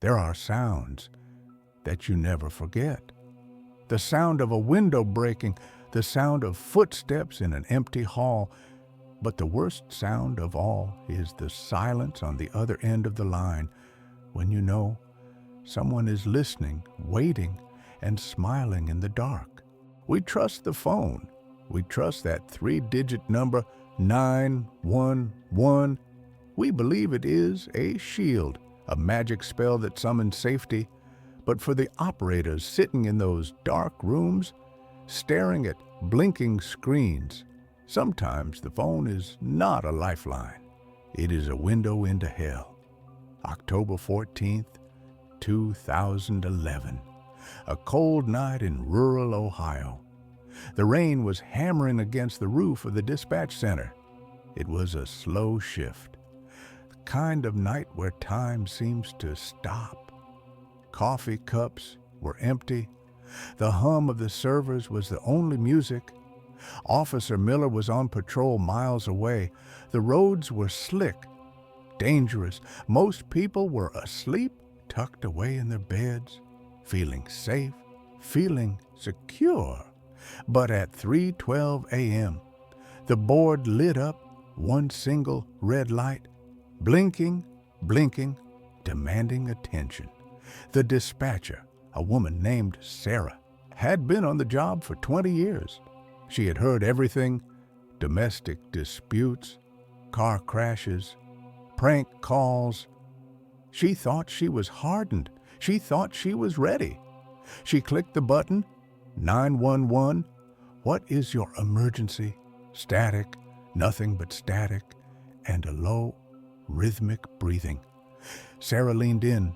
There are sounds that you never forget. The sound of a window breaking, the sound of footsteps in an empty hall. But the worst sound of all is the silence on the other end of the line, when you know someone is listening, waiting, and smiling in the dark. We trust the phone. We trust that three-digit number 911. We believe it is a shield, a magic spell that summons safety. But for the operators sitting in those dark rooms, staring at blinking screens, sometimes the phone is not a lifeline. It is a window into hell. October 14th, 2011. A cold night in rural Ohio. The rain was hammering against the roof of the dispatch center. It was a slow shift, the kind of night where time seems to stop. Coffee cups were empty. The hum of the servers was the only music. Officer Miller was on patrol miles away. The roads were slick, dangerous. Most people were asleep, tucked away in their beds, feeling safe, feeling secure. But at 3:12 a.m., the board lit up, one single red light, blinking, blinking, demanding attention. The dispatcher, a woman named Sarah, had been on the job for 20 years. She had heard everything: domestic disputes, car crashes, prank calls. She thought she was hardened. She thought she was ready. She clicked the button, 911. What is your emergency? Static, nothing but static, and a low, rhythmic breathing. Sarah leaned in,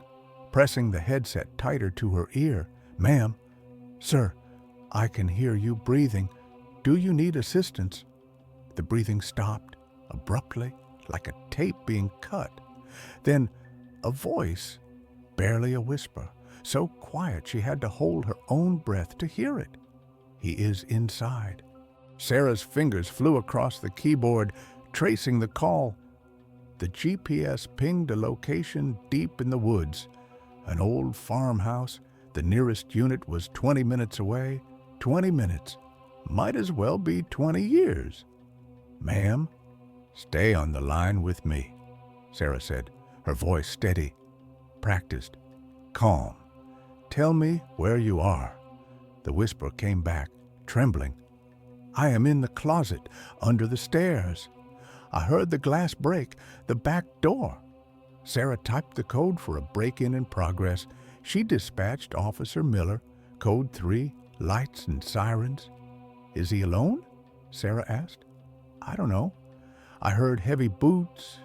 pressing the headset tighter to her ear. Ma'am, sir, I can hear you breathing. Do you need assistance? The breathing stopped abruptly, like a tape being cut. Then a voice, barely a whisper, so quiet she had to hold her own breath to hear it. He is inside. Sarah's fingers flew across the keyboard, tracing the call. The GPS pinged a location deep in the woods. An old farmhouse. The nearest unit was 20 minutes away. 20 minutes. Might as well be 20 years. Ma'am, stay on the line with me, Sarah said, her voice steady, practiced, calm. Tell me where you are. The whisper came back, trembling. I am in the closet, under the stairs. I heard the glass break, the back door. Sarah typed the code for a break-in in progress. She dispatched Officer Miller, code 3, lights and sirens. Is he alone? Sarah asked. I don't know. I heard heavy boots,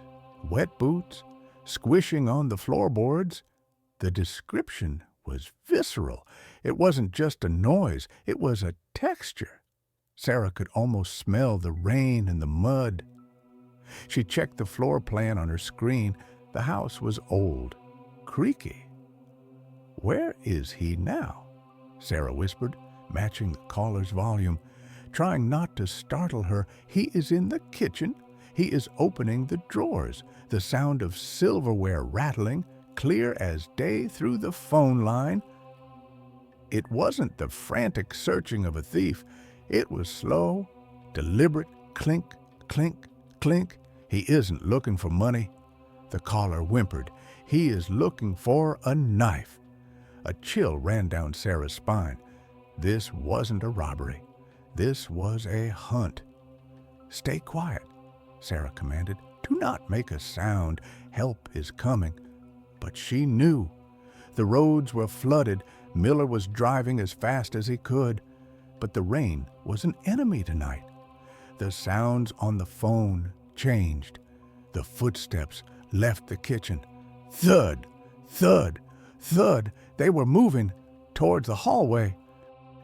wet boots, squishing on the floorboards. The description was visceral. It wasn't just a noise, it was a texture. Sarah could almost smell the rain and the mud. She checked the floor plan on her screen. The house was old, creaky. Where is he now? Sarah whispered, matching the caller's volume. Trying not to startle her, he is in the kitchen. He is opening the drawers, the sound of silverware rattling, clear as day through the phone line. It wasn't the frantic searching of a thief. It was slow, deliberate, clink, clink, clink. He isn't looking for money. The caller whimpered. He is looking for a knife. A chill ran down Sarah's spine. This wasn't a robbery. This was a hunt. Stay quiet, Sarah commanded. Do not make a sound. Help is coming. But she knew. The roads were flooded. Miller was driving as fast as he could. But the rain was an enemy tonight. The sounds on the phone changed. The footsteps left the kitchen. Thud, thud, thud. They were moving towards the hallway.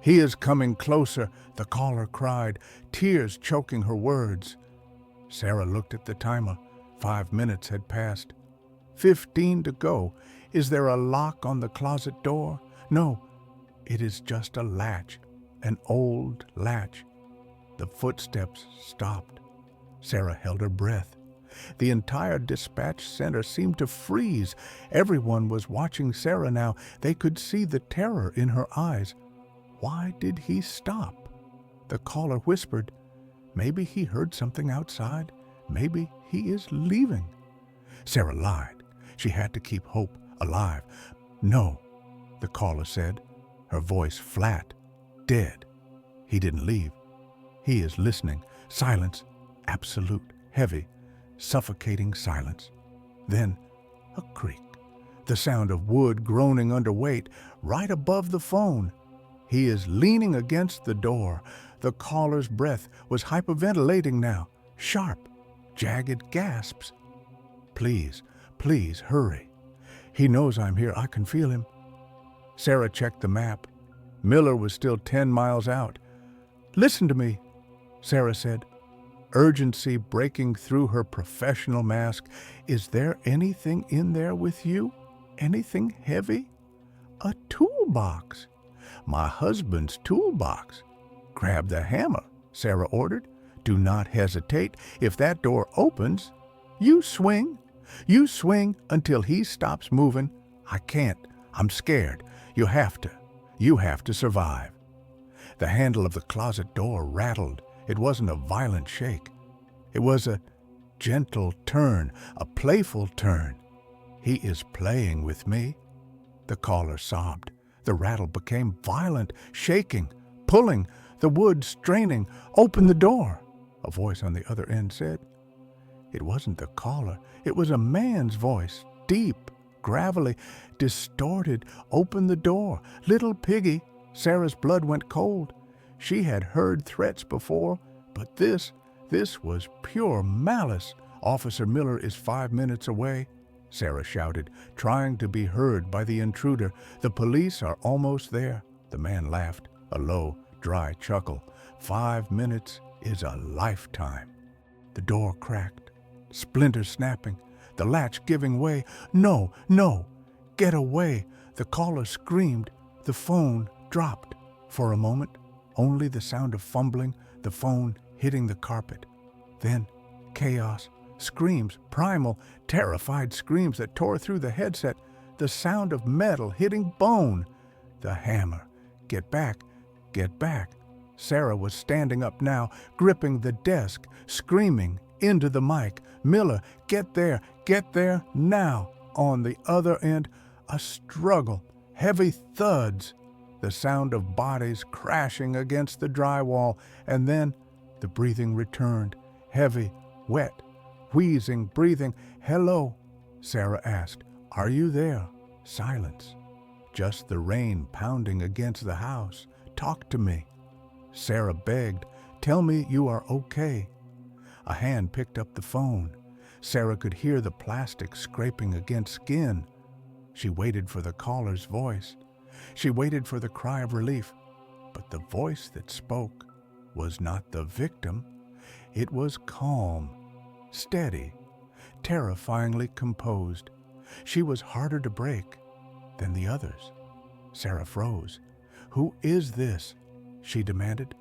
He is coming closer, the caller cried, tears choking her words. Sarah looked at the timer. 5 minutes had passed. 15 to go. Is there a lock on the closet door? No, it is just a latch, an old latch. The footsteps stopped. Sarah held her breath. The entire dispatch center seemed to freeze. Everyone was watching Sarah now. They could see the terror in her eyes. Why did he stop? The caller whispered, "Maybe he heard something outside. Maybe he is leaving." Sarah lied. She had to keep hope alive. "No," the caller said, her voice flat, dead. "He didn't leave. He is listening." Silence, absolute, heavy, suffocating silence. Then a creak, the sound of wood groaning under weight, right above the phone. He is leaning against the door. The caller's breath was hyperventilating now, sharp, jagged gasps. "Please, please, hurry. He knows I'm here. I can feel him." Sarah checked the map. Miller was still 10 miles out. "Listen to me," Sarah said, urgency breaking through her professional mask. "Is there anything in there with you? Anything heavy?" "A toolbox." "My husband's toolbox." "Grab the hammer," Sarah ordered. "Do not hesitate. If that door opens, you swing. You swing until he stops moving." "I can't. I'm scared." You have to survive." The handle of the closet door rattled. It wasn't a violent shake. It was a gentle turn, a playful turn. "He is playing with me." The caller sobbed. The rattle became violent, shaking, pulling, the wood straining. "Open the door," a voice on the other end said. It wasn't the caller. It was a man's voice, deep, gravelly, distorted. "Open the door. Little piggy." Sarah's blood went cold. She had heard threats before, but this was pure malice. "Officer Miller is 5 minutes away," Sarah shouted, trying to be heard by the intruder. "The police are almost there." The man laughed, a low, dry chuckle. 5 minutes is a lifetime. The door cracked, splinters snapping, the latch giving way. "No, no, get away!" The caller screamed. The phone dropped. For a moment, only the sound of fumbling, the phone hitting the carpet. Then chaos, screams, primal, terrified screams that tore through the headset, the sound of metal hitting bone. The hammer. "Get back, get back." Sarah was standing up now, gripping the desk, screaming into the mic. "Miller, get there now." On the other end, a struggle, heavy thuds, the sound of bodies crashing against the drywall, and then the breathing returned, heavy, wet, wheezing breathing. "Hello," Sarah asked. "Are you there?" Silence. Just the rain pounding against the house. "Talk to me." Sarah begged. "Tell me you are okay." A hand picked up the phone. Sarah could hear the plastic scraping against skin. She waited for the caller's voice. She waited for the cry of relief. But the voice that spoke was not the victim. It was calm, steady, terrifyingly composed. She was harder to break than the others. Sarah froze. "Who is this?" she demanded.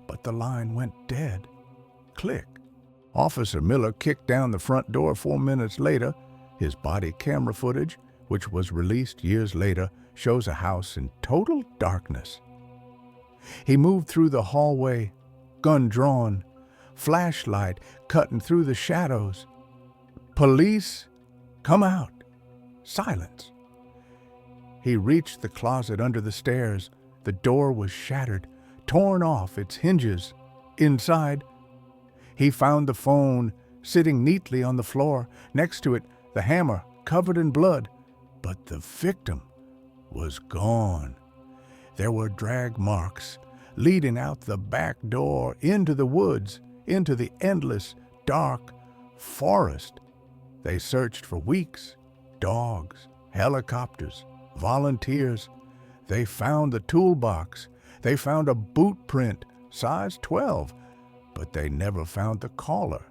But the line went dead. Click. Officer Miller kicked down the front door 4 minutes later. His body camera footage, which was released years later, shows a house in total darkness. He moved through the hallway, gun drawn, flashlight cutting through the shadows. "Police, come out." Silence. He reached the closet under the stairs. The door was shattered, torn off its hinges. Inside, he found the phone sitting neatly on the floor. Next to it, the hammer covered in blood. But the victim was gone. There were drag marks leading out the back door into the woods, into the endless, dark forest. They searched for weeks. Dogs, helicopters, volunteers. They found the toolbox. They found a boot print, size 12. But they never found the caller.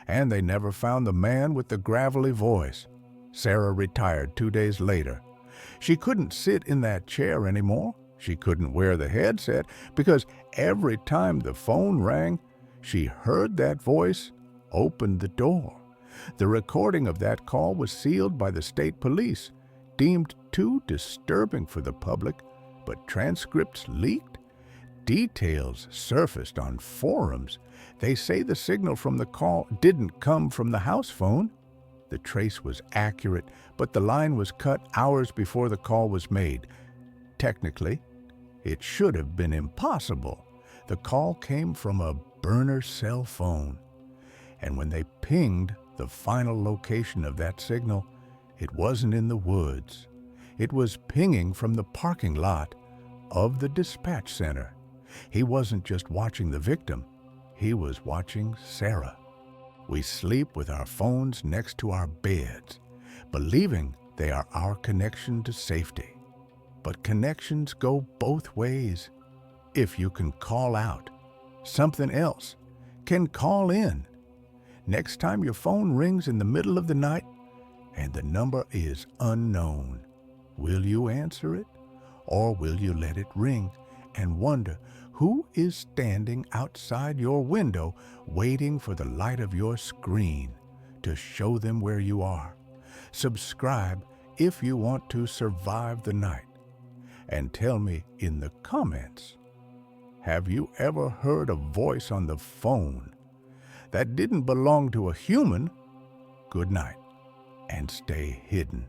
And they never found the man with the gravelly voice. Sarah retired 2 days later. She couldn't sit in that chair anymore. She couldn't wear the headset because every time the phone rang, she heard that voice open the door. The recording of that call was sealed by the state police, deemed too disturbing for the public, but transcripts leaked. Details surfaced on forums. They say the signal from the call didn't come from the house phone. The trace was accurate, but the line was cut hours before the call was made. Technically, it should have been impossible. The call came from a burner cell phone. And when they pinged the final location of that signal, it wasn't in the woods. It was pinging from the parking lot of the dispatch center. He wasn't just watching the victim, he was watching Sarah. We sleep with our phones next to our beds, believing they are our connection to safety. But connections go both ways. If you can call out, something else can call in. Next time your phone rings in the middle of the night and the number is unknown, will you answer it, or will you let it ring and wonder who is standing outside your window waiting for the light of your screen to show them where you are? Subscribe if you want to survive the night. And tell me in the comments, have you ever heard a voice on the phone that didn't belong to a human? Good night, and stay hidden.